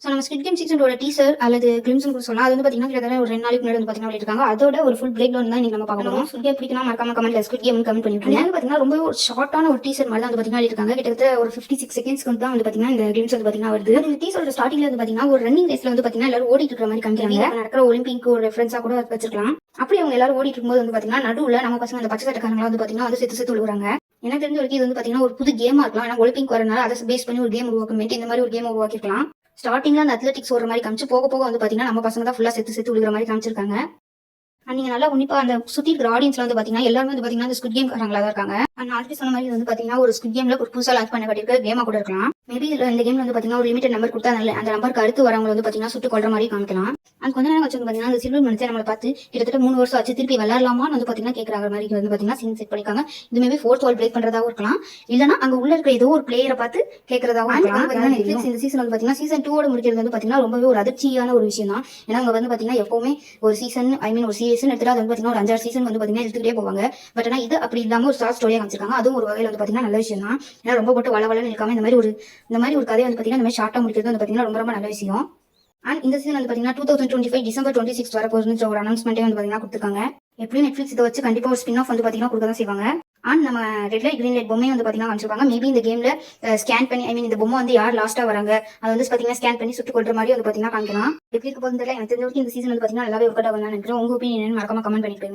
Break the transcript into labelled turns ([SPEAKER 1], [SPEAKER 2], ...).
[SPEAKER 1] So நம்ம squid game சீசனோட teaser அல்லது கிளிம்ஸ்னு கூட சொல்லலாம். அது வந்து பார்த்தீங்கன்னா கிட்டத்தட்ட ஒரு 2 நாளைக்கு முன்னாடி வந்து பார்த்தீங்கன்னா இருக்காங்க. அதோட ஒரு ஃபுல் பிரேக் டவுன் தான் இன்னைக்கு நம்ம பார்க்கணும். ஸ்குவிட் கேம் பிடிக்கணும் மறக்காம கமெண்ட்ல ஸ்குவிட் கேம் கமெண்ட் பண்ணிட்டு வந்து பார்த்தீங்கன்னா ரொம்ப ஒரு ஷார்ட்டான ஒரு டீசர் மாதிரி தான் வந்து பார்த்தீங்கன்னா இருக்காங்க. கிட்டத்தட்ட ஒரு 56 செகண்ட்ஸ்க்கு வந்து தான் வந்து பார்த்தீங்கன்னா இந்த கிளிம்ஸ் வந்து பார்த்தீங்கன்னா வருது. இந்த டீசரோட ஸ்டார்டிங்ல வந்து பார்த்தீங்கன்னா ஒரு ரன்னிங் ரேஸ்ல வந்து பார்த்தீங்கன்னா எல்லாரும் ஓடிட்டு இருக்கிற மாதிரி காமிக்கிறாங்க. நடக்கிற ஒலிம்பிக் ஒரு ரெஃபரன்ஸா கூட வச்சிருக்கலாம். அப்படி அவங்க எல்லாரும் ஓடிட்டு இருக்கும்போது வந்து பார்த்தீங்கன்னா நடுவுல நம்ம பசங்க அந்த பச்சை சட்டக்காரங்களா வந்து பார்த்தீங்கன்னா வந்து செத்து விழுறாங்க. எனக்கு தெரிஞ்ச வரைக்கும் இது வந்து பார்த்தீங்கன்னா ஒரு புது கேமா இருக்கலாம். ஏன்னா ஒலிம்பிக் வரனால அதை பேஸ் பண்ணி ஒரு கேம் உருவாக்கமேட்டு இந்த மாதிரி ஒரு கேம் உருவாக்கிருக்கலாம். ஸ்டார்டிங்ல அந்த அத்லெட்டிக்ஸ் ஓடுற மாதிரி காமிச்சு போக போக வந்து பாத்தீங்கன்னா நம்ம பசங்க தான் ஃபுல்லா செத்து விழுகிற மாதிரி காமிச்சிருக்காங்க. நீங்க நல்லா உன்னிப்பா அந்த சுத்தி இருக்கிற ஆடியன்ஸ்ல வந்து பாத்தீங்கன்னா எல்லாரும் வந்து பாத்தீங்கன்னா அந்த ஸ்குவிட் கேம் காரங்களா தான் இருக்காங்க. நான் ஆல்ரெடி சொன்ன மாதிரி வந்து பாத்தீங்கன்னா ஒரு ஸ்குவிட் கேம்ல ஒரு புதுசா லான்ச் பண்ண கட்டிருக்க கேமா கூட இருக்கலாம். மேபி இந்த கேம்ல வந்து பாத்தீங்கன்னா ஒரு லிமிடெட் நம்பர் கொடுத்தா அந்த நம்பருக்கு அடுத்து வரவங்க வந்து பாத்தீங்கன்னா சுட்டு கொள்ற மாதிரி காமிக்கலாம். அந்த கொஞ்ச நேரம் வச்சு பாத்தீங்கன்னா அந்த சில்வர் மனுஷன் நம்மளை பார்த்து கிட்டத்தட்ட 3 வருஷம் ஆச்சு திருப்பி விளையாடலாமான்னு வந்து பாத்தீங்கன்னா கேட்கற மாதிரி வந்து பாத்தீங்கன்னா சீன் செட் பண்ணிருக்காங்க. இது மேபி 4th வால் பிரேக் பண்றதாவும் இருக்கலாம். இல்லனா அங்க உள்ள இருக்கிற ஏதோ ஒரு பிளேயரை பார்த்து கேட்கறதாவும் இருக்கலாம். நெட்ஃபிளிக்ஸ் இந்த சீசன் வந்து பாத்தீங்கன்னா சீசன் 2 முடிக்கிறது வந்து பாத்தீங்கன்னா ரொம்பவே ஒரு அதிர்ச்சியான ஒரு விஷயம் தான். ஏன்னா அவங்க வந்து பாத்தீங்கன்னா எப்பவுமே ஒரு சீசன் ஒரு சீசன் எடுத்துட்டு அது வந்து பாத்தீங்கன்னா ஒரு 5-6 சீசன் வந்து பாத்தீங்கன்னா எடுத்துக்கிட்டே போவாங்க. பட் ஆனா இது அப்படி இல்லாம ஒரு ஷார்ட் ஸ்டோரியா காமிச்சிருக்காங்க. அதுவும் ஒரு வகையில வந்து பாத்தீங்கன்னா நல்ல விஷயம் தான். ஏன்னா ரொம்ப போட்டு வளவலன்னு இருக்காம இந்த மாதிரி ஒரு கதையை வந்து பாத்தீங்கன்னா இந்த மாதிரி ஷார்ட்டா முடிக்கிறது வந்து பாத்தீங்கன்னா ரொம்ப நல்ல விஷயம். அண்ட் இந்த சீசன் வந்து பாத்தீங்கன்னா 2025 டிசம்பர் 26 வர போகுதுன்னு ஒரு அனௌன்ஸ்மெண்ட்டே வந்து பாத்தீங்கன்னா கொடுத்துருக்காங்க. எப்படியும் நெட்ஃபிளிக்ஸ் இதை வச்சு கண்டிப்பா ஒரு ஸ்பின் ஆஃப் வந்து பாத்தீங்கன்னா கொடுக்க தான் செய்வாங்க. அண்ட் நம்ம ரெட் லைட் கிரீன் லைட் பொம்மையை வந்து பாத்தீங்கன்னா காமிச்சிருக்காங்க. மேபி இந்த கேம்ல ஸ்கேன் பண்ணி இந்த பொம்மை வந்து யார் லாஸ்டா வராங்க அதை வந்து பாத்தீங்கன்னா ஸ்கேன் பண்ணி சுட்டு கொள்ற மாதிரி வந்து பாத்தீங்கன்னா காமிக்கலாம். எப்படி இருக்க போகுது எனக்கு தெரிஞ்ச வரைக்கும் இந்த சீசன் வந்து பாத்தீங்கன்னா நல்லாவே ஒர்க் அவுட் ஆகும் நினைக்கிறேன். உங்க ஒப்பீனியன் மறக்காம கமெண்ட் பண்ணிட்டு